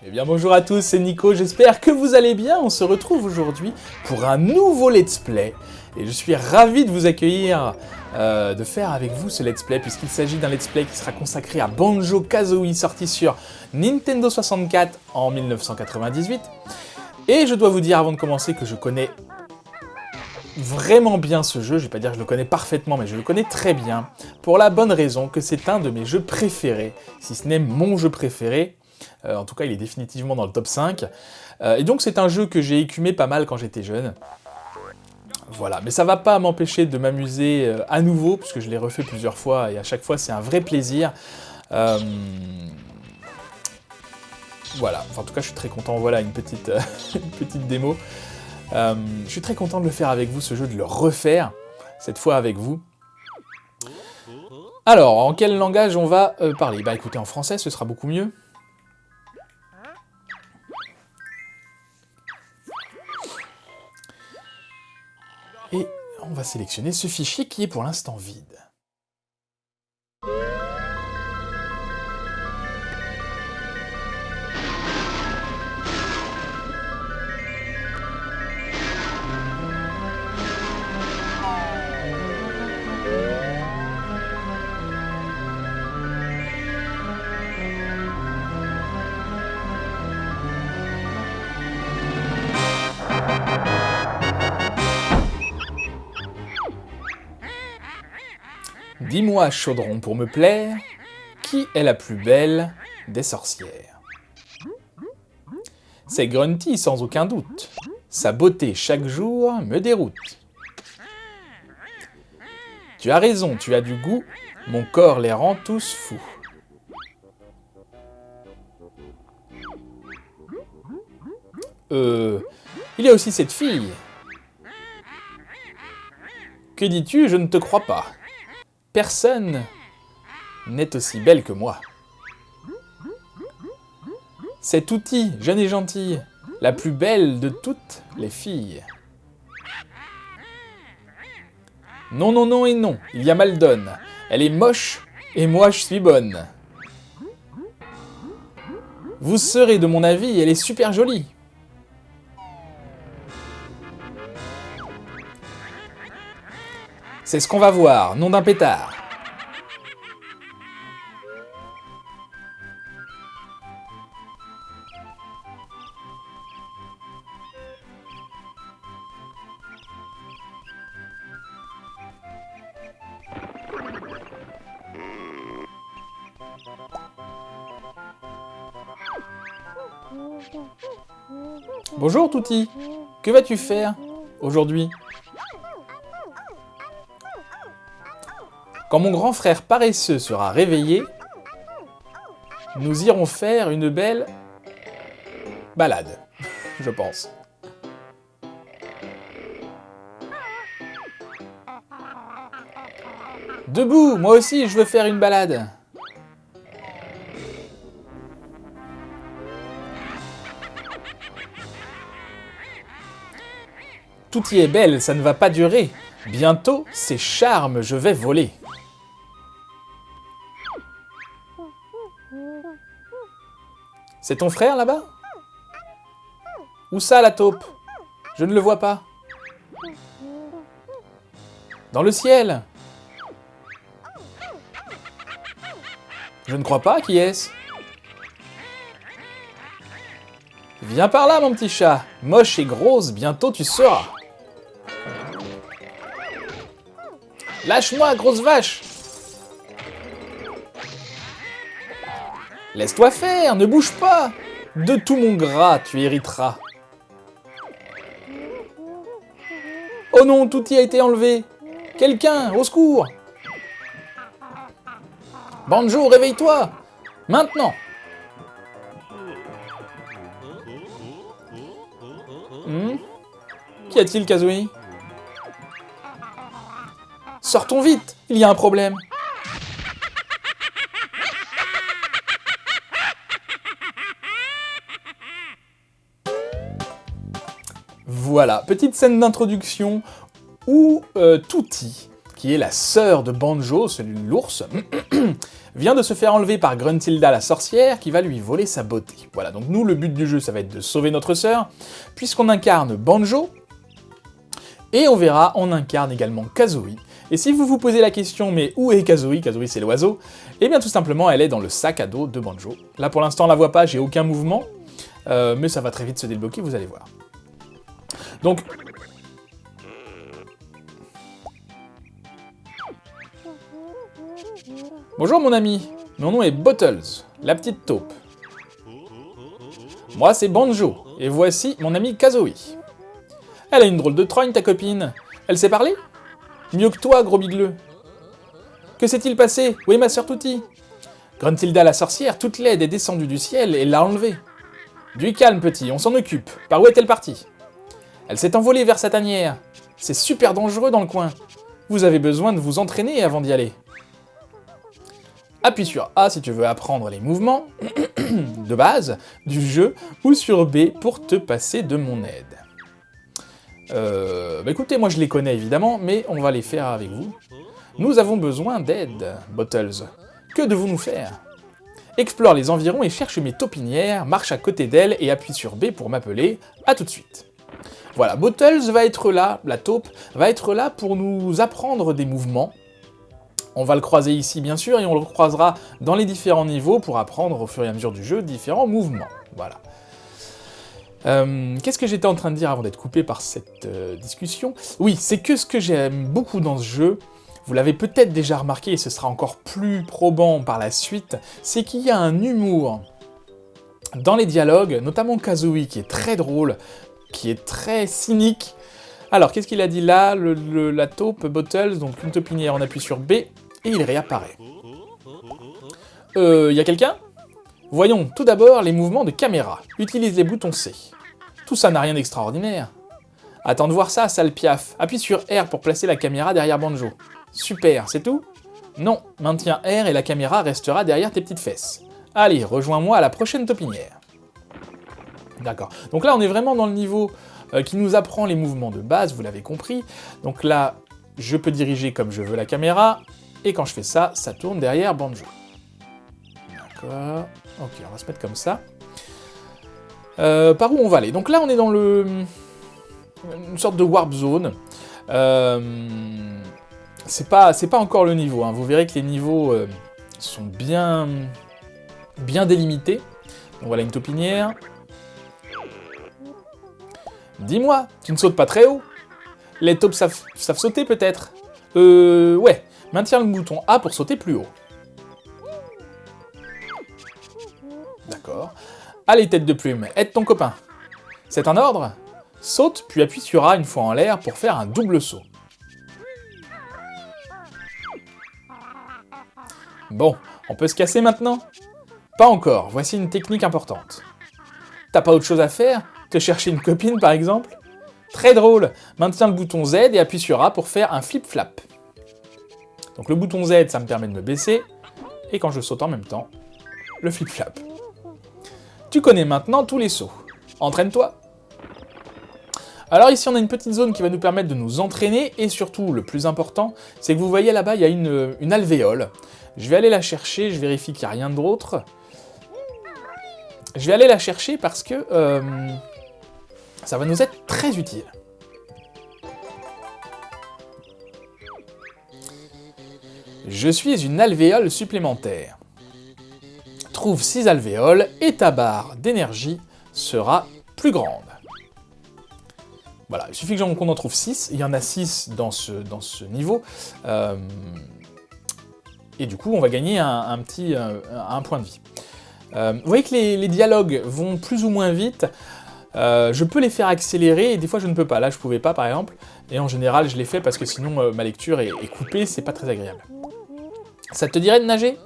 Eh bien bonjour à tous, c'est Nico, j'espère que vous allez bien. On se retrouve aujourd'hui pour un nouveau let's play. Et je suis ravi de vous accueillir, de faire avec vous ce let's play, puisqu'il s'agit d'un let's play qui sera consacré à Banjo-Kazooie, sorti sur Nintendo 64 en 1998. Et je dois vous dire avant de commencer que je connais vraiment bien ce jeu, je vais pas dire que je le connais parfaitement, mais je le connais très bien, pour la bonne raison que c'est un de mes jeux préférés, si ce n'est mon jeu préféré. En tout cas, il est définitivement dans le top 5. Et donc, c'est un jeu que j'ai écumé pas mal quand j'étais jeune. Voilà, mais ça va pas m'empêcher de m'amuser à nouveau, puisque je l'ai refait plusieurs fois, et à chaque fois, c'est un vrai plaisir. Voilà, enfin, en tout cas, je suis très content. Voilà, une petite, une petite démo. Je suis très content de le faire avec vous, ce jeu, de le refaire, cette fois avec vous. Alors, en quel langage on va parler? Bah écoutez, en français, ce sera beaucoup mieux. Et on va sélectionner ce fichier qui est pour l'instant vide. Dis-moi, chaudron, pour me plaire, qui est la plus belle des sorcières? C'est Grunty, sans aucun doute. Sa beauté, chaque jour, me déroute. Tu as raison, tu as du goût, mon corps les rend tous fous. Il y a aussi cette fille. Que dis-tu, je ne te crois pas. Personne n'est aussi belle que moi. C'est Touti, jeune et gentille, la plus belle de toutes les filles. Non, non, non et non, il y a Maldonne. Elle est moche et moi je suis bonne. Vous serez de mon avis, elle est super jolie. C'est ce qu'on va voir, nom d'un pétard. Bonjour Touti, que vas-tu faire aujourd'hui? Quand mon grand frère paresseux sera réveillé, nous irons faire une belle balade, je pense. Debout, moi aussi je veux faire une balade. Tout y est belle, ça ne va pas durer. Bientôt, ces charmes, je vais voler. C'est ton frère là-bas? Où ça, la taupe? Je ne le vois pas. Dans le ciel. Je ne crois pas, qui est-ce? Viens par là, mon petit chat. Moche et grosse, bientôt tu seras. Lâche-moi, grosse vache! Laisse-toi faire, ne bouge pas! De tout mon gras, tu hériteras. Oh non, tout y a été enlevé! Quelqu'un, au secours! Banjo, réveille-toi! Maintenant! Qu'y a-t-il, Kazooie? Sortons vite, il y a un problème. Voilà, petite scène d'introduction où Touti qui est la sœur de Banjo, celui de l'ours, vient de se faire enlever par Gruntilda la sorcière, qui va lui voler sa beauté. Voilà, donc nous, le but du jeu, ça va être de sauver notre sœur, puisqu'on incarne Banjo, et on verra, on incarne également Kazooie. Et si vous vous posez la question, mais où est Kazooie? Kazooie, c'est l'oiseau. Eh bien, tout simplement, elle est dans le sac à dos de Banjo. Là, pour l'instant, on la voit pas, j'ai aucun mouvement, mais ça va très vite se débloquer, vous allez voir. Donc... Bonjour mon ami, mon nom est Bottles, la petite taupe. Moi c'est Banjo, et voici mon ami Kazooie. Elle a une drôle de trogne ta copine. Elle sait parler? Mieux que toi, gros bigleux. Que s'est-il passé? Où est ma sœur Touti? Gruntilda la sorcière, toute laide, est descendue du ciel et l'a enlevée. Du calme petit, on s'en occupe. Par où est-elle partie? Elle s'est envolée vers sa tanière. C'est super dangereux dans le coin. Vous avez besoin de vous entraîner avant d'y aller. Appuie sur A si tu veux apprendre les mouvements de base du jeu, ou sur B pour te passer de mon aide. Écoutez, moi je les connais évidemment, mais on va les faire avec vous. Nous avons besoin d'aide, Bottles. Que devons-nous faire? Explore les environs et cherche mes taupinières, marche à côté d'elles et appuie sur B pour m'appeler. À tout de suite. Voilà, Bottles va être là, la taupe, va être là pour nous apprendre des mouvements. On va le croiser ici bien sûr, et on le croisera dans les différents niveaux pour apprendre au fur et à mesure du jeu différents mouvements. Voilà. Qu'est-ce que j'étais en train de dire avant d'être coupé par cette discussion? Oui, c'est que ce que j'aime beaucoup dans ce jeu, vous l'avez peut-être déjà remarqué et ce sera encore plus probant par la suite, c'est qu'il y a un humour dans les dialogues, notamment Kazooie qui est très drôle, qui est très cynique. Alors, qu'est-ce qu'il a dit là? La taupe, Bottles, donc une taupinière, on appuie sur B, et il réapparaît. Y a quelqu'un? Voyons tout d'abord les mouvements de caméra. Utilise les boutons C. Tout ça n'a rien d'extraordinaire. Attends de voir ça, sale piaf. Appuie sur R pour placer la caméra derrière Banjo. Super, c'est tout? Non, maintiens R et la caméra restera derrière tes petites fesses. Allez, rejoins-moi à la prochaine taupinière. D'accord. Donc là, on est vraiment dans le niveau qui nous apprend les mouvements de base, vous l'avez compris. Donc là, je peux diriger comme je veux la caméra, et quand je fais ça, ça tourne derrière Banjo. D'accord. Ok, on va se mettre comme ça. Par où on va aller? Donc là, on est dans une sorte de warp zone. C'est pas encore le niveau, hein. Vous verrez que les niveaux sont bien délimités. Donc voilà une taupinière. Dis-moi, tu ne sautes pas très haut? Les taupes savent sauter peut-être? Ouais. Maintiens le bouton A pour sauter plus haut. D'accord. Allez, tête de plume, aide ton copain. C'est un ordre? Saute, puis appuie sur A une fois en l'air pour faire un double saut. Bon, on peut se casser maintenant? Pas encore, voici une technique importante. T'as pas autre chose à faire? Te chercher une copine par exemple? Très drôle, maintiens le bouton Z et appuie sur A pour faire un flip-flap. Donc le bouton Z, ça me permet de me baisser, et quand je saute en même temps, le flip-flap. Tu connais maintenant tous les sauts. Entraîne-toi. Alors ici, on a une petite zone qui va nous permettre de nous entraîner, et surtout, le plus important, c'est que vous voyez là-bas, il y a une alvéole. Je vais aller la chercher, je vérifie qu'il n'y a rien d'autre. Je vais aller la chercher parce que ça va nous être très utile. Je suis une alvéole supplémentaire. Trouve 6 alvéoles et ta barre d'énergie sera plus grande. Voilà, il suffit qu'on en trouve 6, il y en a 6 dans ce niveau, et du coup on va gagner un point de vie. Vous voyez que les dialogues vont plus ou moins vite, je peux les faire accélérer, et des fois je ne peux pas. Là je pouvais pas par exemple, et en général je les fais parce que sinon ma lecture est coupée, c'est pas très agréable. Ça te dirait de nager?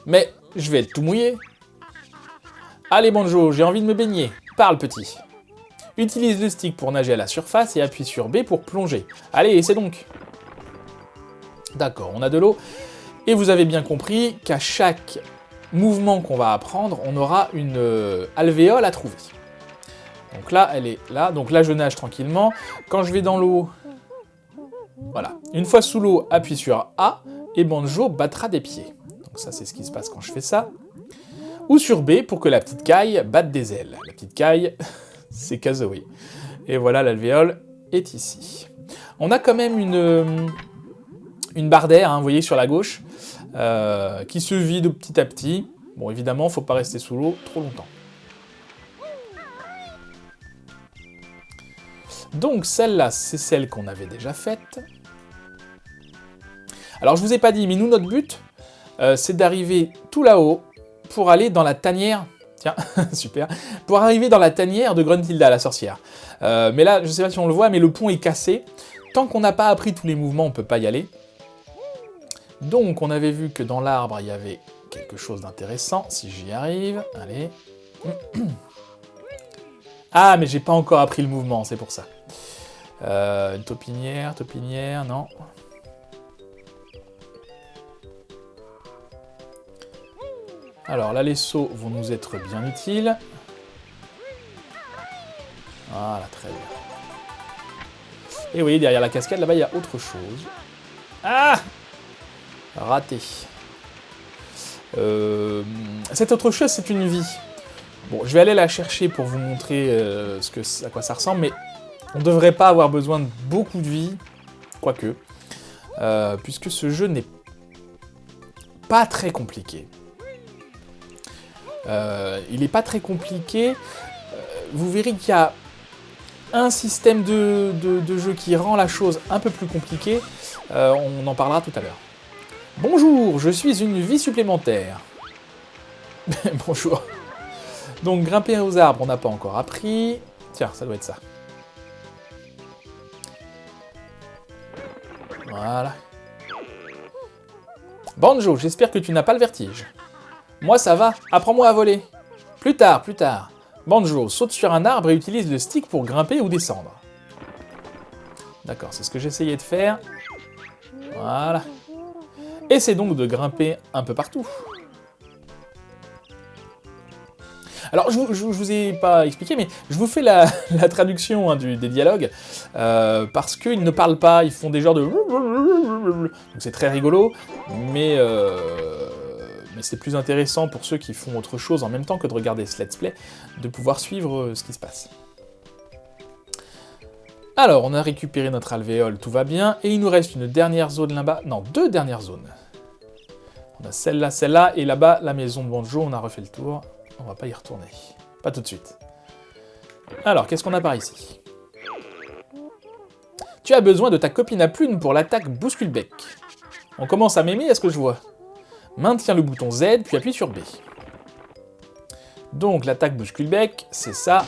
Mais je vais être tout mouillé. Allez Banjo, j'ai envie de me baigner. Parle petit. Utilise le stick pour nager à la surface et appuie sur B pour plonger. Allez, essaie donc. D'accord, on a de l'eau. Et vous avez bien compris qu'à chaque mouvement qu'on va apprendre, on aura une alvéole à trouver. Donc là, elle est là. Donc là, je nage tranquillement. Quand je vais dans l'eau, Voilà. Une fois sous l'eau, appuie sur A et Banjo battra des pieds. Donc ça, c'est ce qui se passe quand je fais ça. Ou sur B pour que la petite caille batte des ailes. La petite caille, c'est Kazoé. Et voilà, l'alvéole est ici. On a quand même une barre d'air, hein, vous voyez, sur la gauche, qui se vide petit à petit. Bon, évidemment, il ne faut pas rester sous l'eau trop longtemps. Donc, celle-là, c'est celle qu'on avait déjà faite. Alors, je vous ai pas dit, mais nous, notre but, c'est d'arriver tout là-haut pour aller dans la tanière. Tiens, super. Pour arriver dans la tanière de Gruntilda, la sorcière. Mais là, je sais pas si on le voit, mais le pont est cassé. Tant qu'on n'a pas appris tous les mouvements, on ne peut pas y aller. Donc, on avait vu que dans l'arbre, il y avait quelque chose d'intéressant. Si j'y arrive, allez. Ah, mais j'ai pas encore appris le mouvement, c'est pour ça. Une taupinière, non. Alors là, les sauts vont nous être bien utiles. Voilà, très bien. Et vous voyez, derrière la cascade, là-bas, il y a autre chose. Ah! Raté. Cette autre chose, c'est une vie. Bon, je vais aller la chercher pour vous montrer à quoi ça ressemble, mais on ne devrait pas avoir besoin de beaucoup de vie, quoique, puisque ce jeu n'est pas très compliqué. Il n'est pas très compliqué. Vous verrez qu'il y a un système de jeu qui rend la chose un peu plus compliquée. On en parlera tout à l'heure. Bonjour, je suis une vie supplémentaire. Bonjour. Donc grimper aux arbres, on n'a pas encore appris. Tiens, ça doit être ça. Voilà. Banjo, j'espère que tu n'as pas le vertige. Moi ça va, apprends-moi à voler. Plus tard, plus tard. Banjo, saute sur un arbre et utilise le stick pour grimper ou descendre. D'accord, c'est ce que j'essayais de faire. Voilà. Essaie donc de grimper un peu partout. Alors, je vous ai pas expliqué, mais je vous fais la traduction hein, des dialogues, parce qu'ils ne parlent pas, ils font des genres de... Donc c'est très rigolo, mais c'est plus intéressant pour ceux qui font autre chose en même temps que de regarder ce let's play, de pouvoir suivre ce qui se passe. Alors, on a récupéré notre alvéole, tout va bien, et il nous reste une dernière zone là-bas, non, deux dernières zones. On a celle-là, et là-bas, la maison de Banjo, on a refait le tour. On va pas y retourner. Pas tout de suite. Alors, qu'est-ce qu'on a par ici? Tu as besoin de ta copine à plume pour l'attaque bouscule-bec. On commence à m'aimer, est-ce que je vois? Maintiens le bouton Z, puis appuie sur B. Donc, l'attaque bouscule-bec, c'est ça.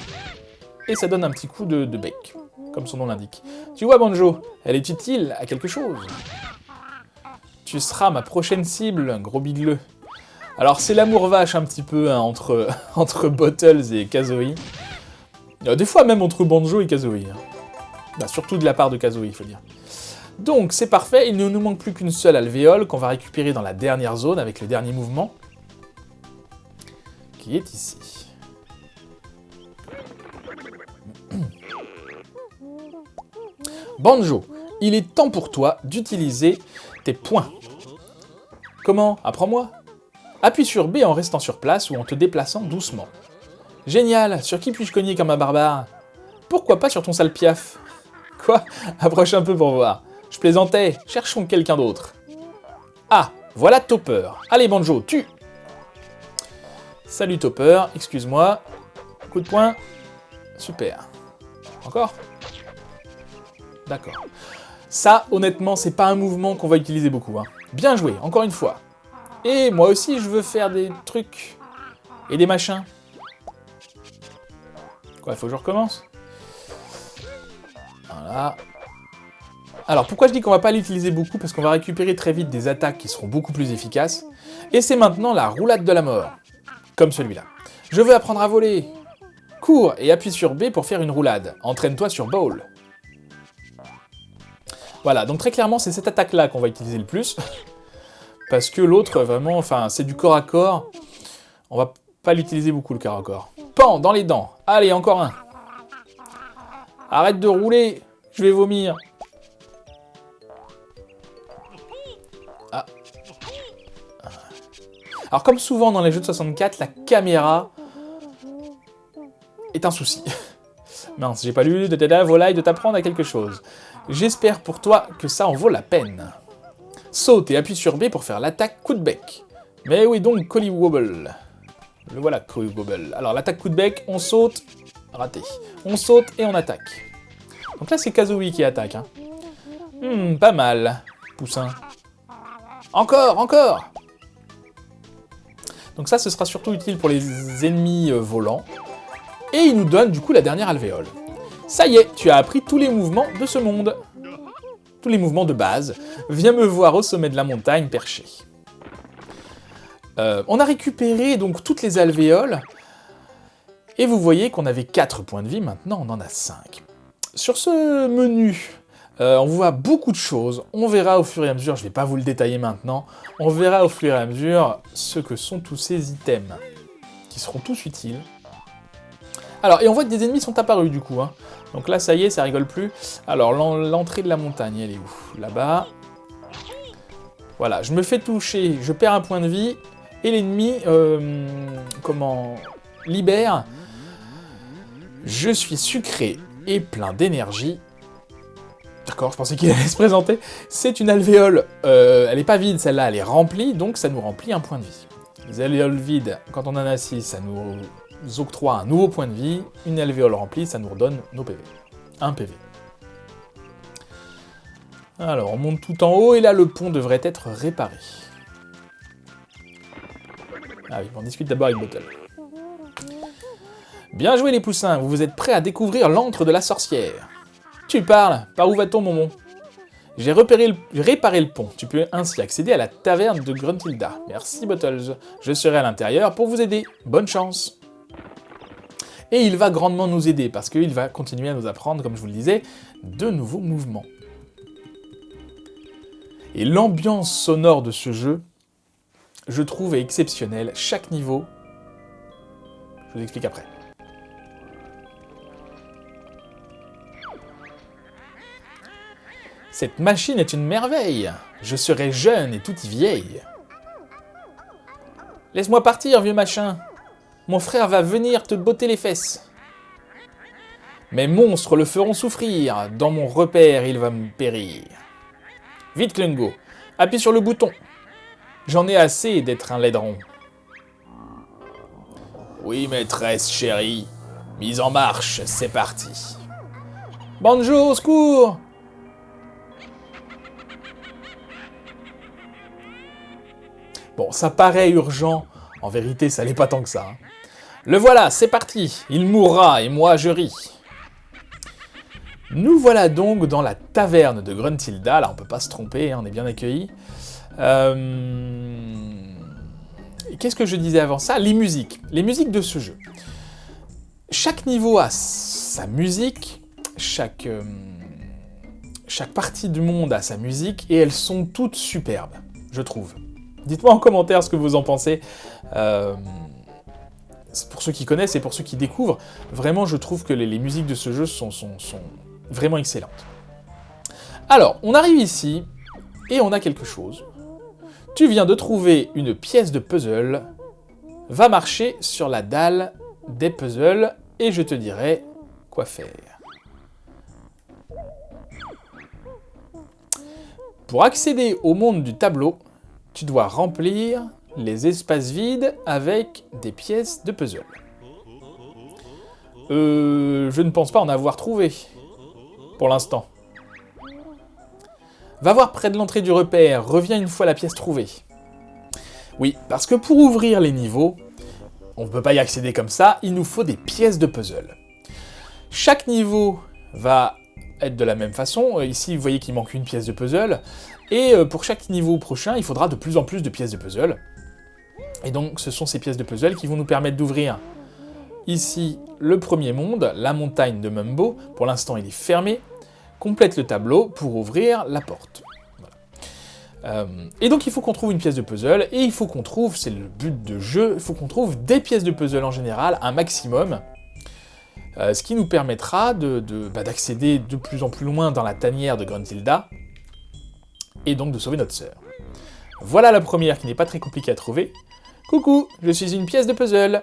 Et ça donne un petit coup de bec, comme son nom l'indique. Tu vois, Banjo, elle est utile à quelque chose. Tu seras ma prochaine cible, gros bigleux. Alors c'est l'amour vache un petit peu hein, entre Bottles et Kazoé. Des fois même entre Banjo et Kazoé. Hein. Bah, surtout de la part de Kazoé, il faut dire. Donc c'est parfait, il ne nous manque plus qu'une seule alvéole qu'on va récupérer dans la dernière zone avec le dernier mouvement. Qui est ici. Banjo, il est temps pour toi d'utiliser tes poings. Comment? Apprends-moi. Appuie sur B en restant sur place ou en te déplaçant doucement. Génial, sur qui puis-je cogner comme un barbare? Pourquoi pas sur ton sale piaf? Quoi? Approche un peu pour voir. Je plaisantais, cherchons quelqu'un d'autre. Ah, voilà Topper. Allez Banjo, tue! Salut Topper, excuse-moi. Coup de poing. Super. Encore? D'accord. Ça, honnêtement, c'est pas un mouvement qu'on va utiliser beaucoup. Hein. Bien joué, encore une fois. Et moi aussi, je veux faire des trucs et des machins. Quoi, il faut que je recommence? Voilà. Alors, pourquoi je dis qu'on va pas l'utiliser beaucoup? Parce qu'on va récupérer très vite des attaques qui seront beaucoup plus efficaces. Et c'est maintenant la roulade de la mort. Comme celui-là. Je veux apprendre à voler. Cours et appuie sur B pour faire une roulade. Entraîne-toi sur Ball. Voilà, donc très clairement, c'est cette attaque-là qu'on va utiliser le plus. Parce que l'autre, vraiment, enfin, c'est du corps à corps. On va pas l'utiliser beaucoup, le corps à corps. Pan, dans les dents. Allez, encore un. Arrête de rouler, je vais vomir. Ah. Alors comme souvent dans les jeux de 64, la caméra est un souci. Mince, j'ai pas lu de ta volaille de t'apprendre à quelque chose. J'espère pour toi que ça en vaut la peine. Saute et appuie sur B pour faire l'attaque coup de bec. Mais oui donc, Collywobble. Le voilà, Collywobble. Alors l'attaque coup de bec, on saute, raté. On saute et on attaque. Donc là c'est Kazooie qui attaque. Hein. Pas mal, poussin. Encore, encore. Donc ça, ce sera surtout utile pour les ennemis volants. Et il nous donne du coup la dernière alvéole. Ça y est, tu as appris tous les mouvements de ce monde. Tous les mouvements de base. Viens me voir au sommet de la montagne perché. On a récupéré donc toutes les alvéoles. Et vous voyez qu'on avait 4 points de vie, maintenant on en a 5. Sur ce menu, on voit beaucoup de choses. On verra au fur et à mesure, je ne vais pas vous le détailler maintenant, on verra au fur et à mesure ce que sont tous ces items, qui seront tous utiles. Alors, et on voit que des ennemis sont apparus du coup. Hein. Donc là, ça y est, ça rigole plus. Alors, l'entrée de la montagne, elle est où? Là-bas. Voilà, je me fais toucher, je perds un point de vie, et l'ennemi, libère. Je suis sucré et plein d'énergie. D'accord, je pensais qu'il allait se présenter. C'est une alvéole, elle n'est pas vide, celle-là, elle est remplie, donc ça nous remplit un point de vie. Les alvéoles vides, quand on en a 6, ça nous octroie un nouveau point de vie. Une alvéole remplie, ça nous redonne nos PV. Un PV. Alors, on monte tout en haut, et là, le pont devrait être réparé. Ah oui, on discute d'abord avec Bottle. Bien joué les poussins, vous êtes prêts à découvrir l'antre de la sorcière. Tu parles, par où va-t-on, Momon? J'ai réparé le pont, tu peux ainsi accéder à la taverne de Gruntilda. Merci Bottles, je serai à l'intérieur pour vous aider, bonne chance. Et il va grandement nous aider, parce qu'il va continuer à nous apprendre, comme je vous le disais, de nouveaux mouvements. Et l'ambiance sonore de ce jeu, je trouve, est exceptionnelle. Chaque niveau, je vous explique après. Cette machine est une merveille. Je serai jeune et tout y vieille. Laisse-moi partir, vieux machin. Mon frère va venir te botter les fesses. Mes monstres le feront souffrir. Dans mon repère, il va me périr. Vite, Klungo, appuie sur le bouton. J'en ai assez d'être un laidron. Oui, maîtresse chérie. Mise en marche, c'est parti. Banjo, au secours! Bon, ça paraît urgent. En vérité, ça l'est pas tant que ça. Hein. Le voilà, c'est parti. Il mourra et moi je ris. Nous voilà donc dans la taverne de Gruntilda. Là, on peut pas se tromper, hein, on est bien accueillis. Qu'est-ce que je disais avant ça? Les musiques de ce jeu. Chaque niveau a sa musique, chaque partie du monde a sa musique, et elles sont toutes superbes, je trouve. Dites-moi en commentaire ce que vous en pensez. Pour ceux qui connaissent et pour ceux qui découvrent, vraiment je trouve que les musiques de ce jeu sont vraiment excellentes. Alors, on arrive ici, et on a quelque chose. Tu viens de trouver une pièce de puzzle. Va marcher sur la dalle des puzzles, et je te dirai quoi faire. Pour accéder au monde du tableau, tu dois remplir les espaces vides avec des pièces de puzzle. Je ne pense pas en avoir trouvé, pour l'instant. Va voir près de l'entrée du repère, reviens une fois la pièce trouvée. Oui, parce que pour ouvrir les niveaux, on ne peut pas y accéder comme ça, il nous faut des pièces de puzzle. Chaque niveau va être de la même façon, ici vous voyez qu'il manque une pièce de puzzle, et pour chaque niveau prochain, il faudra de plus en plus de pièces de puzzle. Et donc ce sont ces pièces de puzzle qui vont nous permettre d'ouvrir ici le premier monde, la montagne de Mumbo. Pour l'instant il est fermé. Complète le tableau pour ouvrir la porte. Voilà. Et donc il faut qu'on trouve une pièce de puzzle, et il faut qu'on trouve, c'est le but de jeu, il faut qu'on trouve des pièces de puzzle en général, un maximum, ce qui nous permettra d'accéder de plus en plus loin dans la tanière de Gruntilda, et donc de sauver notre sœur. Voilà la première qui n'est pas très compliquée à trouver. Coucou, je suis une pièce de puzzle.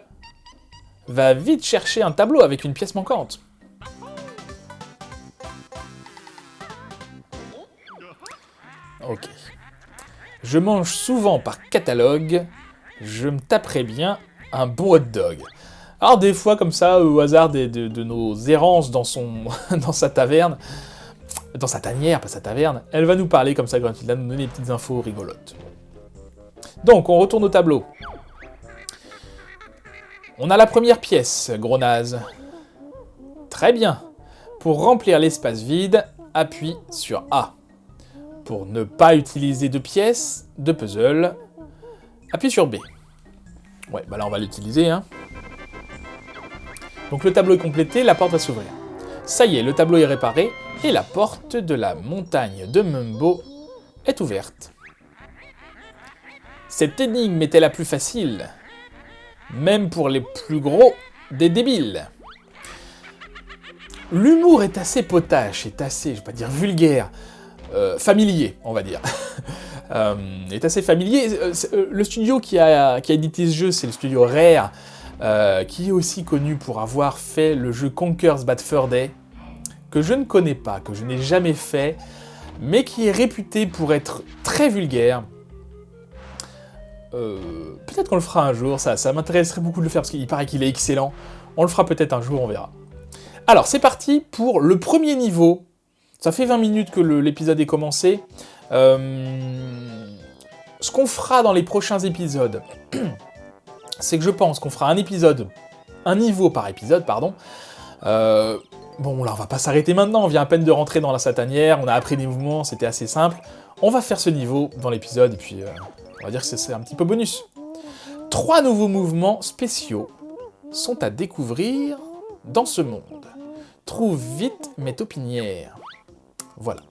Va vite chercher un tableau avec une pièce manquante. Ok. Je mange souvent par catalogue. Je me taperais bien un bon hot dog. Alors des fois, comme ça, au hasard de nos errances dans sa taverne, dans sa tanière, pas sa taverne, elle va nous parler comme ça, Gruntilda, nous donner des petites infos rigolotes. Donc, on retourne au tableau. On a la première pièce, gros naze. Très bien. Pour remplir l'espace vide, appuie sur A. Pour ne pas utiliser de pièces, de puzzle, appuie sur B. Ouais, bah là on va l'utiliser, hein. Donc le tableau est complété, la porte va s'ouvrir. Ça y est, le tableau est réparé, et la porte de la montagne de Mumbo est ouverte. Cette énigme était la plus facile, même pour les plus gros des débiles. L'humour est assez potache, est assez, je vais pas dire vulgaire, familier, on va dire. Est assez familier. Le studio qui a édité ce jeu, c'est le studio Rare, qui est aussi connu pour avoir fait le jeu Conker's Bad Fur Day, que je ne connais pas, que je n'ai jamais fait, mais qui est réputé pour être très vulgaire. Peut-être qu'on le fera un jour, ça m'intéresserait beaucoup de le faire, parce qu'il paraît qu'il est excellent. On le fera peut-être un jour, on verra. Alors, c'est parti pour le premier niveau. Ça fait 20 minutes que l'épisode est commencé. Ce qu'on fera dans les prochains épisodes, c'est que je pense qu'on fera un niveau par épisode, pardon. Bon, là, on va pas s'arrêter maintenant, on vient à peine de rentrer dans la satanière, on a appris des mouvements, c'était assez simple. On va faire ce niveau dans l'épisode, et puis on va dire que c'est un petit peu bonus. 3 nouveaux mouvements spéciaux sont à découvrir dans ce monde. Trouve vite mes taupinières. Voilà.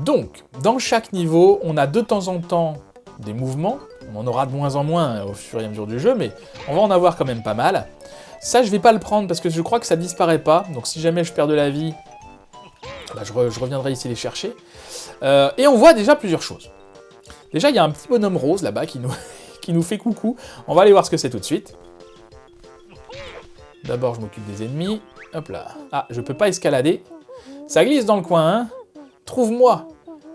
Donc, dans chaque niveau, on a de temps en temps des mouvements. On en aura de moins en moins au fur et à mesure du jeu, mais on va en avoir quand même pas mal. Ça, je vais pas le prendre parce que je crois que ça disparaît pas. Donc si jamais je perds de la vie, bah, je reviendrai ici les chercher. Et on voit déjà plusieurs choses. Déjà, il y a un petit bonhomme rose là-bas qui nous fait coucou. On va aller voir ce que c'est tout de suite. D'abord, je m'occupe des ennemis. Hop là. Ah, je peux pas escalader. Ça glisse dans le coin, hein. Trouve-moi,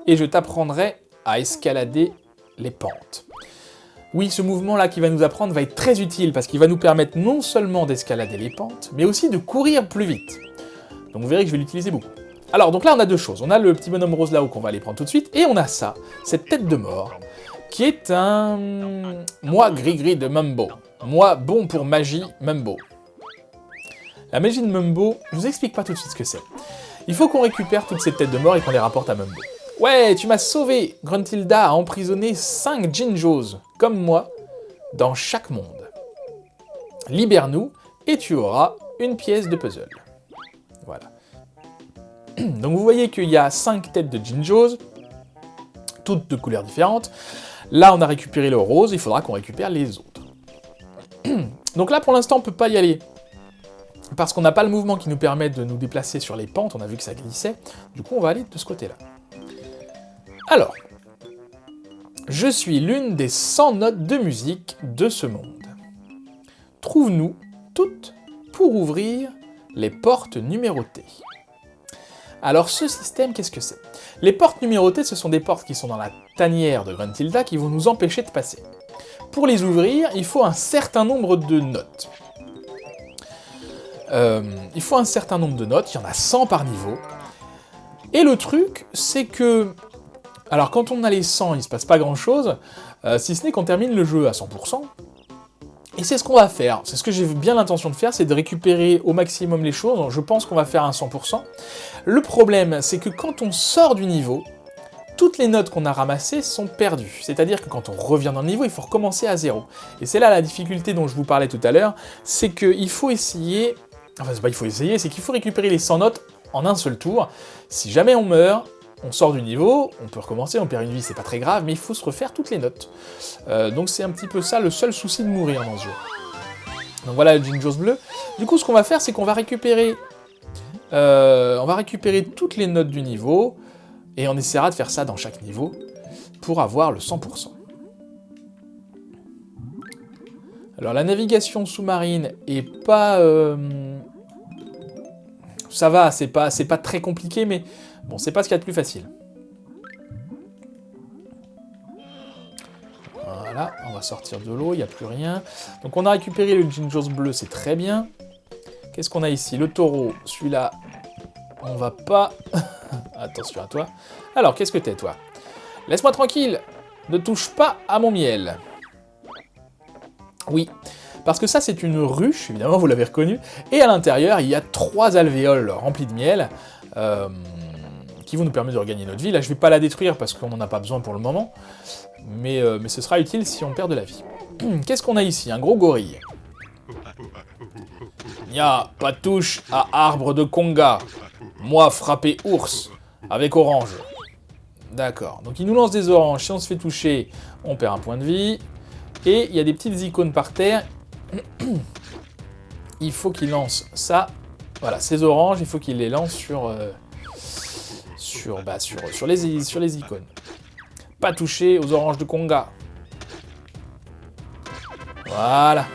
et je t'apprendrai à escalader les pentes. Oui, ce mouvement-là qui va nous apprendre va être très utile, parce qu'il va nous permettre non seulement d'escalader les pentes, mais aussi de courir plus vite. Donc vous verrez que je vais l'utiliser beaucoup. Alors, donc là, on a deux choses. On a le petit bonhomme rose là-haut qu'on va aller prendre tout de suite, et on a ça, cette tête de mort, qui est un... moi gris-gris de Mumbo. Moi bon pour magie Mumbo. La magie de Mumbo, je vous explique pas tout de suite ce que c'est. Il faut qu'on récupère toutes ces têtes de mort et qu'on les rapporte à Mumbo. Ouais, tu m'as sauvé! Gruntilda a emprisonné 5 Jinjos, comme moi, dans chaque monde. Libère-nous, et tu auras une pièce de puzzle. Voilà. Donc vous voyez qu'il y a 5 têtes de Jinjos, toutes de couleurs différentes. Là, on a récupéré le rose, il faudra qu'on récupère les autres. Donc là, pour l'instant, on peut pas y aller. Parce qu'on n'a pas le mouvement qui nous permet de nous déplacer sur les pentes, on a vu que ça glissait, du coup on va aller de ce côté-là. Alors, je suis l'une des 100 notes de musique de ce monde. Trouve-nous toutes pour ouvrir les portes numérotées. Alors ce système, qu'est-ce que c'est? Les portes numérotées, ce sont des portes qui sont dans la tanière de Gruntilda qui vont nous empêcher de passer. Pour les ouvrir, il faut un certain nombre de notes. Il faut un certain nombre de notes, il y en a 100 par niveau. Et le truc, c'est que... Alors quand on a les 100, il se passe pas grand chose, si ce n'est qu'on termine le jeu à 100%. Et c'est ce qu'on va faire, c'est ce que j'ai bien l'intention de faire, c'est de récupérer au maximum les choses, donc je pense qu'on va faire un 100%. Le problème, c'est que quand on sort du niveau, toutes les notes qu'on a ramassées sont perdues. C'est-à-dire que quand on revient dans le niveau, il faut recommencer à 0. Et c'est là la difficulté dont je vous parlais tout à l'heure, c'est qu'il faut essayer... Enfin, c'est pas qu'il faut essayer, c'est qu'il faut récupérer les 100 notes en un seul tour. Si jamais on meurt, on sort du niveau, on peut recommencer, on perd une vie, c'est pas très grave, mais il faut se refaire toutes les notes. Donc c'est un petit peu ça le seul souci de mourir dans ce jeu. Donc voilà le Jinjos bleu. Du coup, ce qu'on va faire, c'est qu'on va récupérer toutes les notes du niveau. Et on essaiera de faire ça dans chaque niveau pour avoir le 100%. Alors la navigation sous-marine est pas... ça va, c'est pas très compliqué, mais bon, c'est pas ce qu'il y a de plus facile. Voilà, on va sortir de l'eau, il n'y a plus rien. Donc on a récupéré le Gingos bleu, c'est très bien. Qu'est-ce qu'on a ici? Le taureau, celui-là, on va pas... Attention à toi. Alors, qu'est-ce que t'es, toi? Laisse-moi tranquille, ne touche pas à mon miel. Oui, parce que ça, c'est une ruche, évidemment, vous l'avez reconnu, et à l'intérieur, il y a 3 alvéoles remplies de miel, qui vont nous permettre de regagner notre vie. Là, je vais pas la détruire, parce qu'on n'en a pas besoin pour le moment, mais ce sera utile si on perd de la vie. Qu'est-ce qu'on a ici? Un gros gorille. Nya, pas de touche à arbre de Konga. Moi, frapper ours, avec orange. D'accord, donc il nous lance des oranges, si on se fait toucher, on perd un point de vie. Et il y a des petites icônes par terre. Il faut qu'il lance ça. Voilà, ces oranges, il faut qu'il les lance sur les icônes. Pas toucher aux oranges de Konga. Voilà.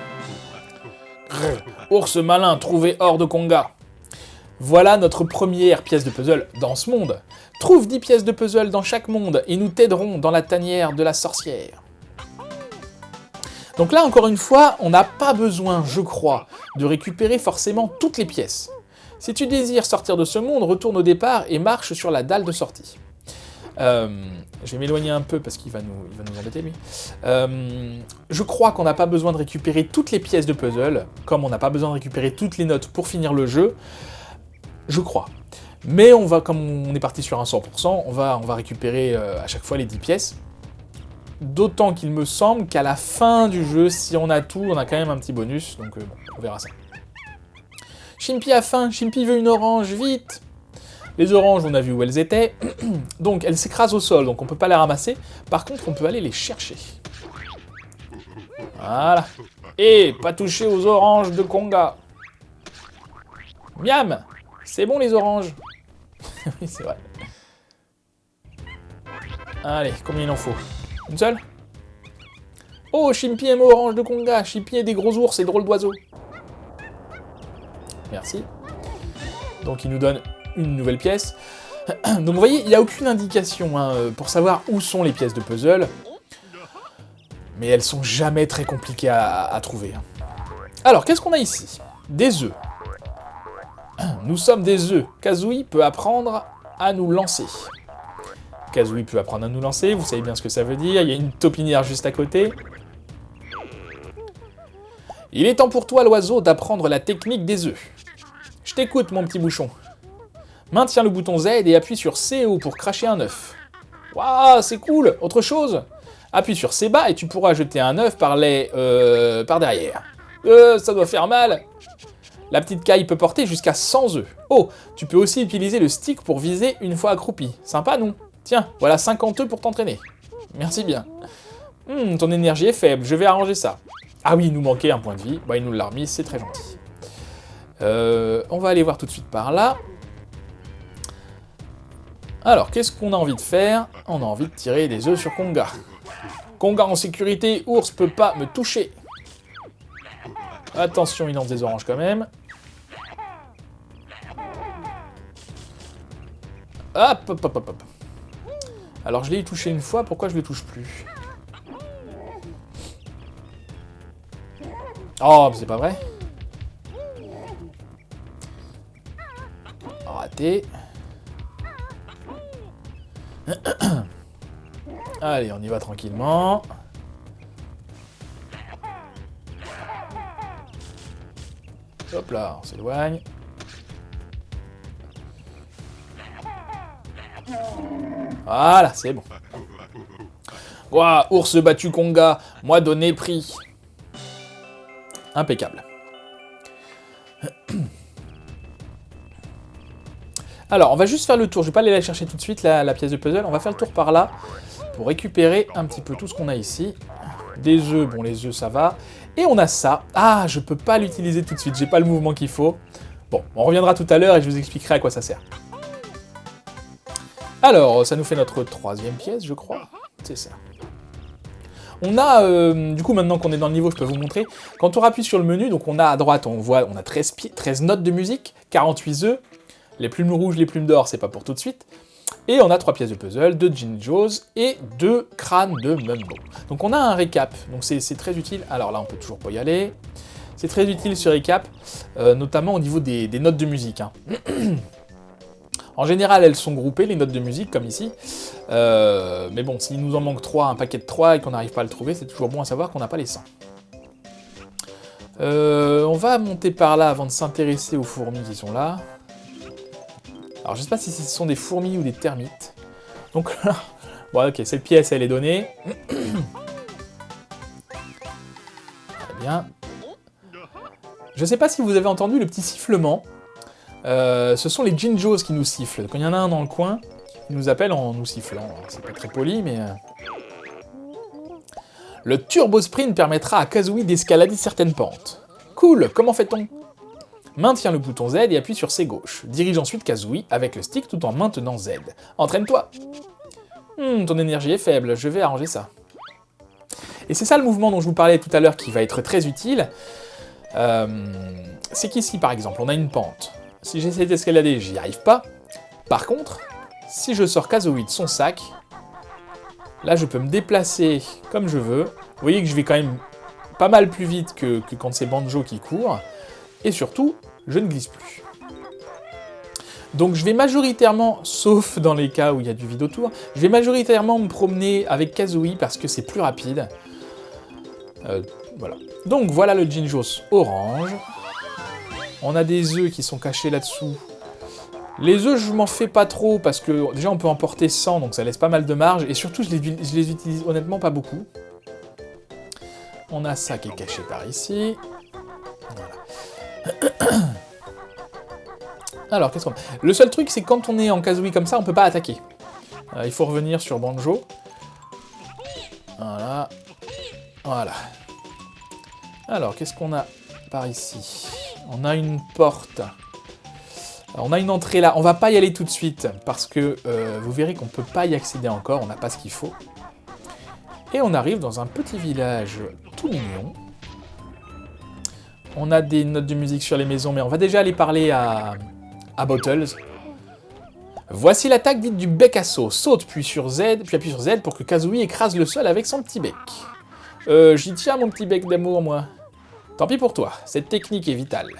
Ours malin trouvé hors de Konga. Voilà notre première pièce de puzzle dans ce monde. Trouve 10 pièces de puzzle dans chaque monde et nous t'aiderons dans la tanière de la sorcière. Donc là, encore une fois, on n'a pas besoin, je crois, de récupérer forcément toutes les pièces. Si tu désires sortir de ce monde, retourne au départ et marche sur la dalle de sortie. Je vais m'éloigner un peu parce qu'il va nous embêter, lui. Je crois qu'on n'a pas besoin de récupérer toutes les pièces de puzzle, comme on n'a pas besoin de récupérer toutes les notes pour finir le jeu. Je crois. Mais on va, comme on est parti sur un 100%, on va récupérer à chaque fois les 10 pièces. D'autant qu'il me semble qu'à la fin du jeu, si on a tout, on a quand même un petit bonus, donc bon, on verra ça. Chimpy a faim, Chimpy veut une orange, vite! Les oranges, on a vu où elles étaient, donc elles s'écrasent au sol, donc on peut pas les ramasser. Par contre, on peut aller les chercher. Voilà. Et pas toucher aux oranges de Konga. Miam! C'est bon les oranges. Oui, c'est vrai. Allez, combien il en faut? Une seule? Oh, Chimpy aime orange de Konga. Chimpy est des gros ours et drôles d'oiseaux. Merci. Donc il nous donne une nouvelle pièce. Donc vous voyez, il n'y a aucune indication pour savoir où sont les pièces de puzzle. Mais elles sont jamais très compliquées à trouver. Alors, qu'est-ce qu'on a ici? Des œufs. Nous sommes des œufs. Kazooie peut apprendre à nous lancer. Kazooie peut apprendre à nous lancer, vous savez bien ce que ça veut dire, il y a une taupinière juste à côté. Il est temps pour toi, l'oiseau, d'apprendre la technique des œufs. Je t'écoute, mon petit bouchon. Maintiens le bouton Z et appuie sur C haut pour cracher un œuf. Waouh, c'est cool! Autre chose? Appuie sur C bas et tu pourras jeter un œuf par derrière. Ça doit faire mal! La petite caille peut porter jusqu'à 100 œufs. Oh, tu peux aussi utiliser le stick pour viser une fois accroupi. Sympa, non? Tiens, voilà 50 œufs pour t'entraîner. Merci bien. Ton énergie est faible, je vais arranger ça. Ah oui, il nous manquait un point de vie. Bah, il nous l'a remis, c'est très gentil. On va aller voir tout de suite par là. Alors, qu'est-ce qu'on a envie de faire? On a envie de tirer des œufs sur Konga. Konga en sécurité, ours peut pas me toucher. Attention, il lance des oranges quand même. Hop, hop, hop, hop, hop. Alors, je l'ai touché une fois, pourquoi je le touche plus? Oh, c'est pas vrai. Raté. Allez, on y va tranquillement. Hop là, on s'éloigne. Voilà, c'est bon. Ouah, ours battu Konga, moi donné prix. Impeccable. Alors, on va juste faire le tour. Je vais pas aller la chercher tout de suite, la pièce de puzzle. On va faire le tour par là pour récupérer un petit peu tout ce qu'on a ici. Des œufs, bon, les œufs, ça va. Et on a ça. Ah, je peux pas l'utiliser tout de suite. J'ai pas le mouvement qu'il faut. Bon, on reviendra tout à l'heure et je vous expliquerai à quoi ça sert. Alors, ça nous fait notre 3e pièce, je crois. C'est ça. On a, du coup, maintenant qu'on est dans le niveau, je peux vous montrer. Quand on appuie sur le menu, donc on a à droite, on a 13 notes de musique, 48 œufs. Les plumes rouges, les plumes d'or, c'est pas pour tout de suite. Et on a 3 pièces de puzzle, 2 Jinjos et 2 crânes de Mumbo. Donc on a un récap, donc c'est très utile. Alors là, on peut toujours pas y aller. C'est très utile ce récap, notamment au niveau des notes de musique. Hein. En général, elles sont groupées, les notes de musique, comme ici. Mais bon, s'il nous en manque 3, un paquet de 3, et qu'on n'arrive pas à le trouver, c'est toujours bon à savoir qu'on n'a pas les 100. On va monter par là avant de s'intéresser aux fourmis qui sont là. Alors, je sais pas si ce sont des fourmis ou des termites. Donc là, bon, ok, cette pièce, elle est donnée. Très bien. Je sais pas si vous avez entendu le petit sifflement. Ce sont les Jinjos qui nous sifflent. Quand il y en a un dans le coin, il nous appelle en nous sifflant. C'est pas très poli, mais... Le Turbo Sprint permettra à Kazooie d'escalader certaines pentes. Cool, comment fait-on? Maintiens le bouton Z et appuie sur C gauche. Dirige ensuite Kazooie avec le stick tout en maintenant Z. Entraîne-toi. Ton énergie est faible, je vais arranger ça. Et c'est ça le mouvement dont je vous parlais tout à l'heure qui va être très utile. C'est qu'ici, par exemple, on a une pente. Si j'essaie d'escalader, j'y arrive pas. Par contre, si je sors Kazooie de son sac, là je peux me déplacer comme je veux. Vous voyez que je vais quand même pas mal plus vite que quand c'est Banjo qui court. Et surtout, je ne glisse plus. Donc je vais majoritairement, sauf dans les cas où il y a du vide autour, je vais majoritairement me promener avec Kazooie parce que c'est plus rapide. Voilà. Donc voilà le Jinjos orange. On a des œufs qui sont cachés là-dessous. Les œufs, je m'en fais pas trop parce que déjà on peut en porter 100, donc ça laisse pas mal de marge. Et surtout, je les utilise honnêtement pas beaucoup. On a ça qui est caché par ici. Voilà. Alors, qu'est-ce qu'on a? Le seul truc, c'est que quand on est en Kazooie comme ça, on peut pas attaquer. Il faut revenir sur Banjo. Voilà. Voilà. Alors, qu'est-ce qu'on a par ici? On a une porte. Alors, on a une entrée là. On va pas y aller tout de suite, parce que vous verrez qu'on peut pas y accéder encore, on n'a pas ce qu'il faut. Et on arrive dans un petit village tout mignon. On a des notes de musique sur les maisons, mais on va déjà aller parler à Bottles. Voici l'attaque dite du bec à seau. Saute puis appuie sur Z pour que Kazooie écrase le sol avec son petit bec. J'y tiens mon petit bec d'amour, moi. Tant pis pour toi, cette technique est vitale.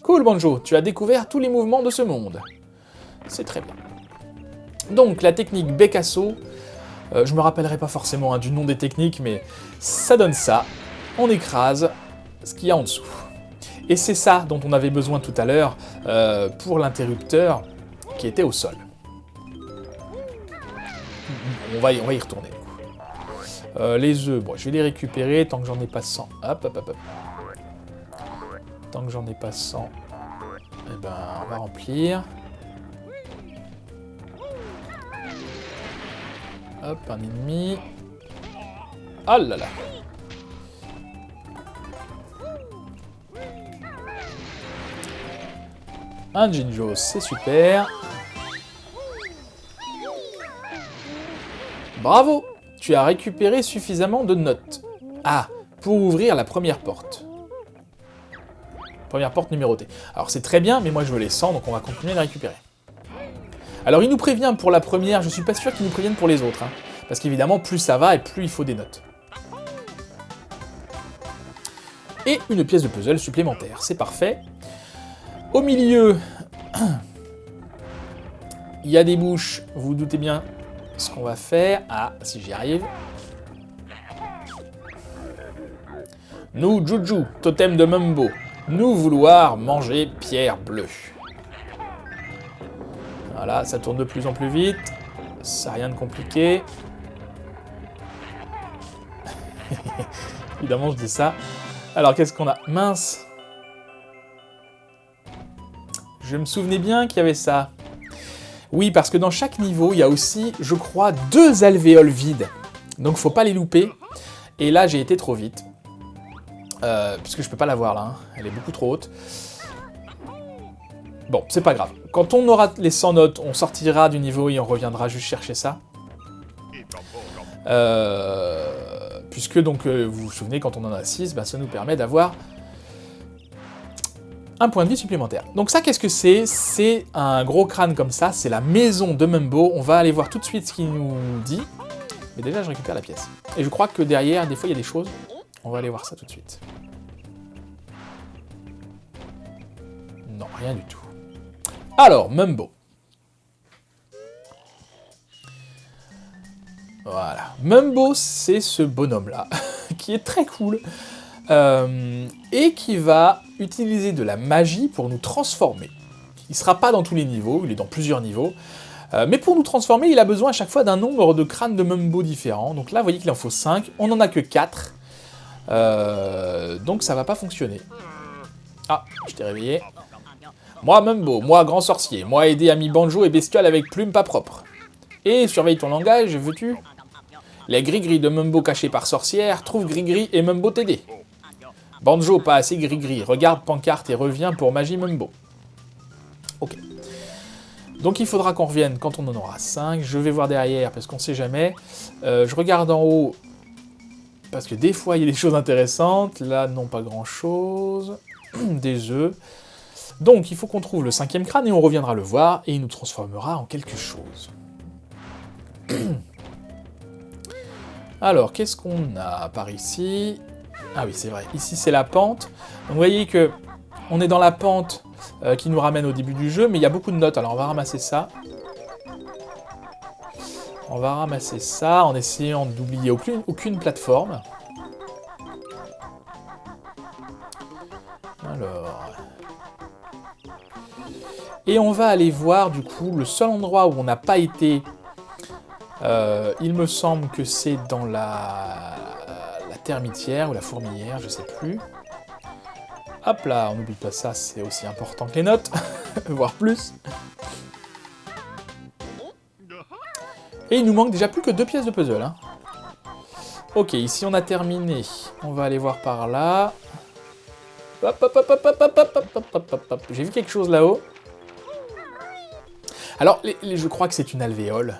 Cool, Banjo, tu as découvert tous les mouvements de ce monde. C'est très bien. Donc, la technique bec à seau, je me rappellerai pas forcément du nom des techniques, mais ça donne ça. On écrase ce qu'il y a en dessous. Et c'est ça dont on avait besoin tout à l'heure pour l'interrupteur qui était au sol. On va y retourner. Les œufs, bon, je vais les récupérer tant que j'en ai pas 100. Hop, hop, hop, hop. Tant que j'en ai pas 100, eh ben, on va remplir. Hop, un ennemi. Oh là là. Un Jinjo, c'est super. Bravo! Tu as récupéré suffisamment de notes. Ah, pour ouvrir la première porte. Première porte numérotée. Alors c'est très bien, mais moi je veux les 100, donc on va continuer de les récupérer. Alors il nous prévient pour la première, je suis pas sûr qu'il nous prévienne pour les autres. Hein, parce qu'évidemment, plus ça va et plus il faut des notes. Et une pièce de puzzle supplémentaire, c'est parfait. Au milieu, il y a des bouches, vous vous doutez bien ce qu'on va faire. Ah, si j'y arrive. Nous, Juju, totem de Mumbo, nous vouloir manger pierre bleue. Voilà, ça tourne de plus en plus vite. Ça rien de compliqué. Évidemment, je dis ça. Alors, qu'est-ce qu'on a? Mince. Je me souvenais bien qu'il y avait ça. Oui, parce que dans chaque niveau, il y a aussi, je crois, 2 alvéoles vides. Donc, faut pas les louper. Et là, j'ai été trop vite. Puisque je peux pas la voir, là. Hein. Elle est beaucoup trop haute. Bon, c'est pas grave. Quand on aura les 100 notes, on sortira du niveau et on reviendra juste chercher ça. Puisque, donc, vous vous souvenez, quand on en a 6, bah, ça nous permet d'avoir un point de vie supplémentaire. Donc ça, qu'est-ce que c'est? C'est un gros crâne comme ça, c'est la maison de Mumbo. On va aller voir tout de suite ce qu'il nous dit. Mais déjà, je récupère la pièce. Et je crois que derrière, des fois, il y a des choses. On va aller voir ça tout de suite. Non, rien du tout. Alors, Mumbo. Voilà. Mumbo, c'est ce bonhomme-là, qui est très cool. Et qui va utiliser de la magie pour nous transformer. Il ne sera pas dans tous les niveaux, il est dans plusieurs niveaux. Mais pour nous transformer, il a besoin à chaque fois d'un nombre de crânes de Mumbo différents. Donc là, vous voyez qu'il en faut 5, on n'en a que 4. Donc ça va pas fonctionner. Ah, je t'ai réveillé. Moi Mumbo, moi grand sorcier, moi aider ami Banjo et bestiole avec plume pas propre. Et surveille ton langage, veux-tu? Les gris-gris de Mumbo cachés par sorcière, trouve gris-gris et Mumbo t'aider. Banjo, pas assez gris-gris, regarde pancarte et reviens pour magie Mumbo. Ok. Donc il faudra qu'on revienne quand on en aura 5. Je vais voir derrière parce qu'on sait jamais. Je regarde en haut parce que des fois il y a des choses intéressantes. Là, non, pas grand-chose. Des œufs. Donc il faut qu'on trouve le 5e crâne et on reviendra le voir et il nous transformera en quelque chose. Alors, qu'est-ce qu'on a par ici? Ah oui, c'est vrai. Ici, c'est la pente. Donc, vous voyez que on est dans la pente qui nous ramène au début du jeu, mais il y a beaucoup de notes. Alors, on va ramasser ça. On va ramasser ça en essayant d'oublier aucune plateforme. Alors... Et on va aller voir, du coup, le seul endroit où on n'a pas été... il me semble que c'est dans la termitière ou la fourmilière, je sais plus. Hop là, on n'oublie pas ça, c'est aussi important que les notes, voire plus. Et il nous manque déjà plus que 2 pièces de puzzle. Hein. Ok, ici on a terminé. On va aller voir par là. Hop, hop, hop, hop, hop, hop, hop, hop, hop, hop, hop. J'ai vu quelque chose là-haut. Alors, je crois que c'est une alvéole.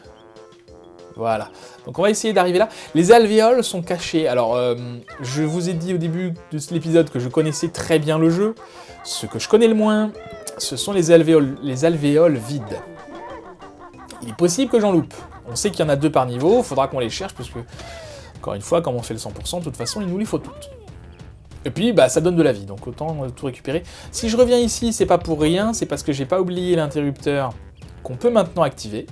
Voilà, donc on va essayer d'arriver là. Les alvéoles sont cachées. Alors, je vous ai dit au début de l'épisode que je connaissais très bien le jeu. Ce que je connais le moins, ce sont les alvéoles vides. Il est possible que j'en loupe. On sait qu'il y en a 2 par niveau, il faudra qu'on les cherche, parce que, encore une fois, comme on fait le 100%, de toute façon, il nous les faut toutes. Et puis, bah, ça donne de la vie, donc autant tout récupérer. Si je reviens ici, c'est pas pour rien, c'est parce que j'ai pas oublié l'interrupteur qu'on peut maintenant activer.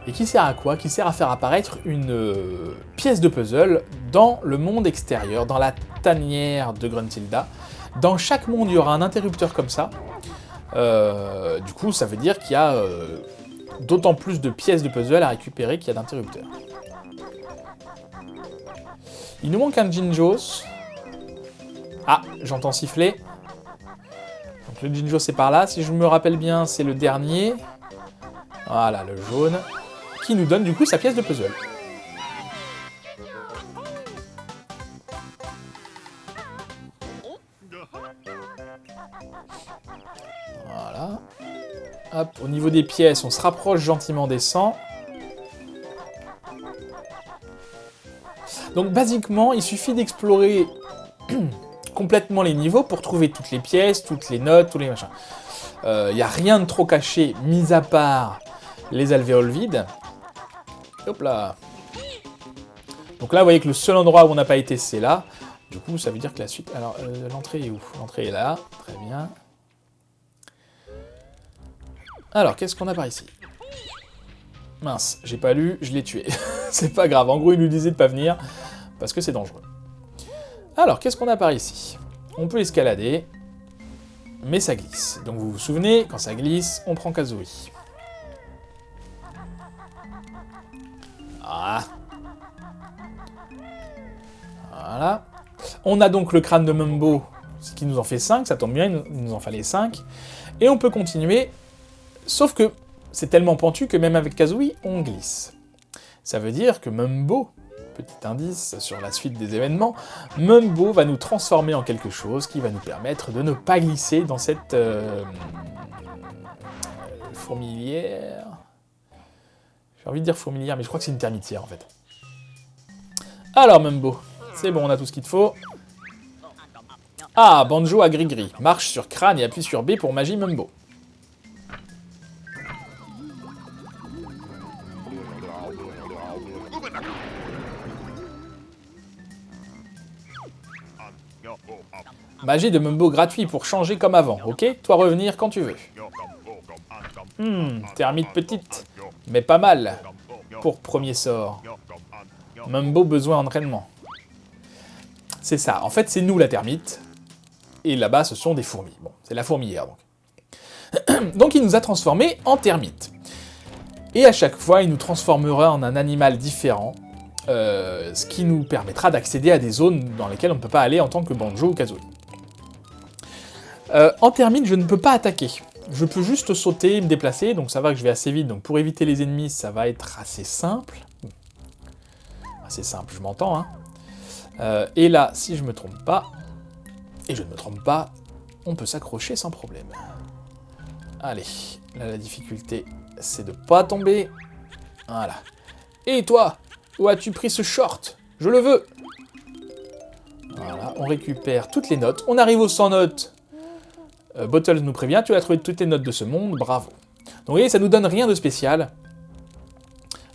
Et qui sert à quoi? Qui sert à faire apparaître une pièce de puzzle dans le monde extérieur, dans la tanière de Gruntilda. Dans chaque monde, il y aura un interrupteur comme ça. Du coup, ça veut dire qu'il y a d'autant plus de pièces de puzzle à récupérer qu'il y a d'interrupteurs. Il nous manque un Jinjos. Ah, j'entends siffler. Donc le Jinjo, c'est par là. Si je me rappelle bien, c'est le dernier. Voilà, le jaune. Qui nous donne du coup sa pièce de puzzle. Voilà. Hop, au niveau des pièces, on se rapproche gentiment des 100. Donc basiquement, il suffit d'explorer complètement les niveaux pour trouver toutes les pièces, toutes les notes, tous les machins. Il n'y a rien de trop caché, mis à part les alvéoles vides. Hop là. Donc là, vous voyez que le seul endroit où on n'a pas été, c'est là. Du coup, ça veut dire que la suite... Alors, l'entrée est où? L'entrée est là. Très bien. Alors, qu'est-ce qu'on a par ici? Mince, j'ai pas lu, je l'ai tué. C'est pas grave. En gros, il nous disait de pas venir, parce que c'est dangereux. Alors, qu'est-ce qu'on a par ici? On peut escalader, mais ça glisse. Donc, vous vous souvenez, quand ça glisse, on prend Kazooie. Ah. Voilà. On a donc le crâne de Mumbo, ce qui nous en fait 5, ça tombe bien, il nous en fallait 5. Et on peut continuer, sauf que c'est tellement pentu que même avec Kazooie, on glisse. Ça veut dire que Mumbo petit indice sur la suite des événements, Mumbo va nous transformer en quelque chose qui va nous permettre de ne pas glisser dans cette fourmilière. J'ai envie de dire fourmilière, mais je crois que c'est une termitière en fait. Alors Mumbo, c'est bon, on a tout ce qu'il te faut. Ah, Banjo à gris-gris. Marche sur crâne et appuie sur B pour magie Mumbo. Magie de Mumbo gratuit pour changer comme avant, ok? Toi revenir quand tu veux. Termite petite, mais pas mal pour premier sort. Mumbo besoin d'entraînement. C'est ça, en fait c'est nous la termite, et là-bas ce sont des fourmis. Bon, c'est la fourmilière donc. Donc il nous a transformés en termites. Et à chaque fois il nous transformera en un animal différent, ce qui nous permettra d'accéder à des zones dans lesquelles on ne peut pas aller en tant que Banjo ou Kazooie. En termite, je ne peux pas attaquer. Je peux juste sauter et me déplacer, donc ça va que je vais assez vite. Donc pour éviter les ennemis, ça va être assez simple. Assez simple, je m'entends, hein. Et là, si je me trompe pas, et je ne me trompe pas, on peut s'accrocher sans problème. Allez, là la difficulté, c'est de pas tomber. Voilà. Et toi, où as-tu pris ce short? Je le veux. Voilà, on récupère toutes les notes. On arrive aux 100 notes. Bottles nous prévient, tu as trouvé toutes les notes de ce monde, bravo. Donc vous voyez, ça nous donne rien de spécial.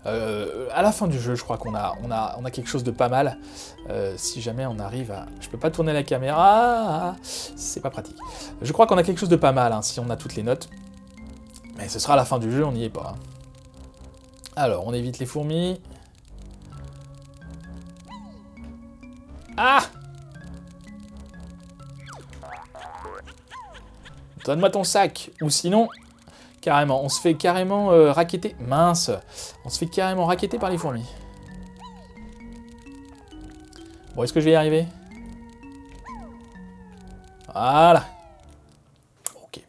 À la fin du jeu, je crois qu'on a quelque chose de pas mal. Si jamais on arrive à... Je peux pas tourner la caméra, c'est pas pratique. Je crois qu'on a quelque chose de pas mal, hein, si on a toutes les notes. Mais ce sera à la fin du jeu, on n'y est pas. Hein. Alors, on évite les fourmis. Ah! Donne-moi ton sac, ou sinon, carrément, on se fait carrément racketter. Mince, on se fait carrément racketter par les fourmis. Bon, est-ce que je vais y arriver? Voilà. Ok.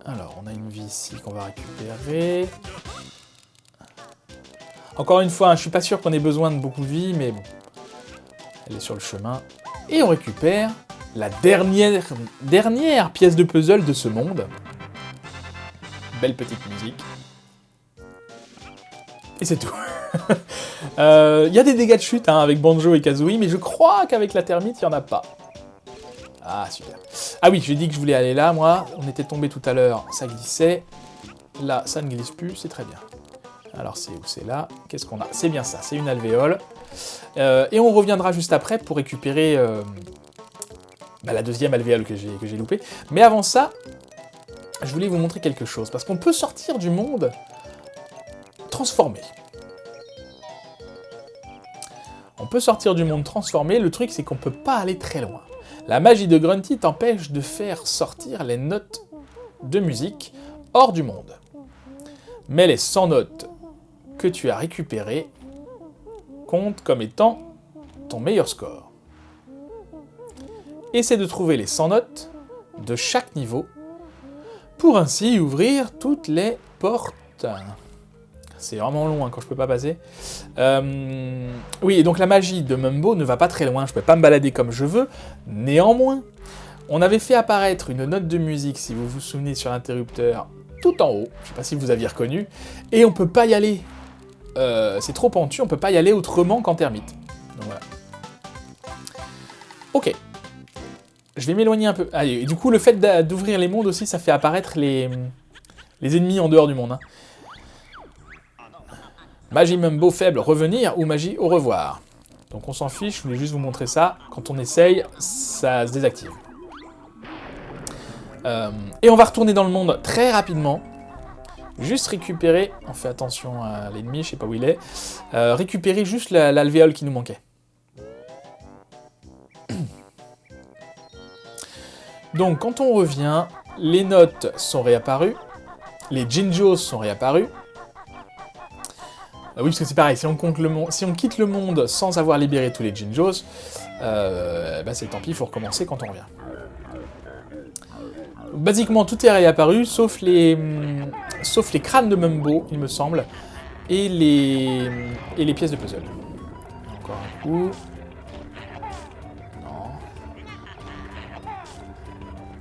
Alors, on a une vie ici qu'on va récupérer. Encore une fois, hein, je suis pas sûr qu'on ait besoin de beaucoup de vie, mais bon. Elle est sur le chemin. Et on récupère la dernière pièce de puzzle de ce monde. Belle petite musique. Et c'est tout. Il y a des dégâts de chute hein, avec Banjo et Kazooie, mais je crois qu'avec la termite, il n'y en a pas. Ah, super. Ah oui, j'ai dit que je voulais aller là, moi. On était tombé tout à l'heure, ça glissait. Là, ça ne glisse plus, c'est très bien. Alors, c'est où? C'est là. Qu'est-ce qu'on a? C'est bien ça, c'est une alvéole. Et on reviendra juste après pour récupérer la deuxième alvéole que j'ai loupée. Mais avant ça, je voulais vous montrer quelque chose, parce qu'on peut sortir du monde transformé. On peut sortir du monde transformé, le truc c'est qu'on peut pas aller très loin. La magie de Grunty t'empêche de faire sortir les notes de musique hors du monde. Mais les 100 notes que tu as récupérées comptent comme étant ton meilleur score. Essaie de trouver les 100 notes de chaque niveau pour ainsi ouvrir toutes les portes. C'est vraiment long hein, quand je peux pas passer. Oui, et donc la magie de Mumbo ne va pas très loin, je peux pas me balader comme je veux. Néanmoins, on avait fait apparaître une note de musique, si vous vous souvenez, sur l'interrupteur, tout en haut. Je sais pas si vous aviez reconnu. Et on peut pas y aller. C'est trop pentu, on peut pas y aller autrement qu'en termite. Donc voilà. Ok. Je vais m'éloigner un peu. Ah, et du coup, le fait d'ouvrir les mondes aussi, ça fait apparaître les ennemis en dehors du monde. Hein. Magie Mumbo faible, revenir, ou magie au revoir. Donc on s'en fiche, je voulais juste vous montrer ça. Quand on essaye, ça se désactive. Et on va retourner dans le monde très rapidement. Juste récupérer, on fait attention à l'ennemi, je sais pas où il est. Récupérer juste l'alvéole qui nous manquait. Donc quand on revient, les notes sont réapparues. Les Jinjos sont réapparus. Oui, parce que c'est pareil, si on quitte le monde sans avoir libéré tous les Jinjos, c'est tant pis, il faut recommencer quand on revient. Basiquement, tout est réapparu, sauf les crânes de Mumbo, il me semble. et les pièces de puzzle. Encore un coup. Non.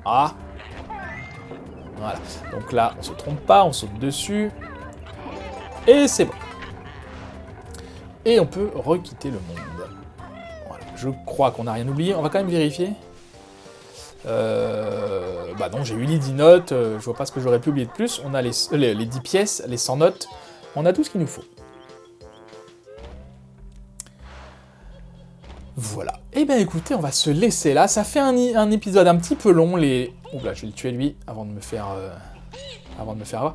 Ah. Voilà. Donc là, on se trompe pas, on saute dessus. Et c'est bon. Et on peut requitter le monde. Voilà. Je crois qu'on n'a rien oublié. On va quand même vérifier. Bah non, j'ai eu les 10 notes. Je vois pas ce que j'aurais pu oublier de plus. On a les 10 pièces, les 100 notes. On a tout ce qu'il nous faut. Voilà. Eh bien écoutez, on va se laisser là. Ça fait un épisode un petit peu long. Oula, je vais le tuer lui avant de me faire avoir.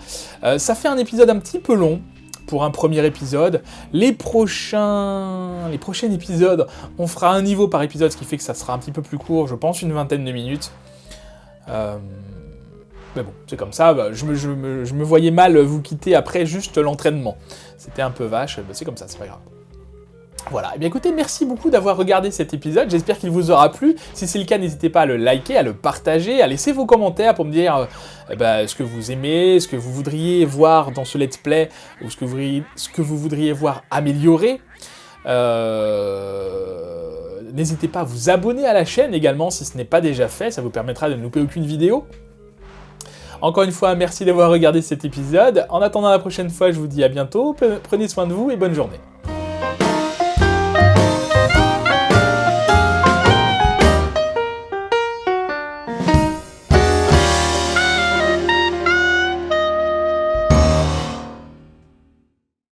Ça fait un épisode un petit peu long pour un premier épisode. Les prochains épisodes, on fera un niveau par épisode, ce qui fait que ça sera un petit peu plus court. Je pense une 20aine de minutes. Mais bon, c'est comme ça. Je me voyais mal vous quitter après juste l'entraînement. C'était un peu vache. Bah, c'est comme ça, c'est pas grave. Voilà, et bien écoutez, merci beaucoup d'avoir regardé cet épisode, j'espère qu'il vous aura plu. Si c'est le cas, n'hésitez pas à le liker, à le partager, à laisser vos commentaires pour me dire ce que vous aimez, ce que vous voudriez voir dans ce let's play, ou ce que vous voudriez voir améliorer. N'hésitez pas à vous abonner à la chaîne également si ce n'est pas déjà fait, ça vous permettra de ne louper aucune vidéo. Encore une fois, merci d'avoir regardé cet épisode. En attendant la prochaine fois, je vous dis à bientôt, prenez soin de vous et bonne journée.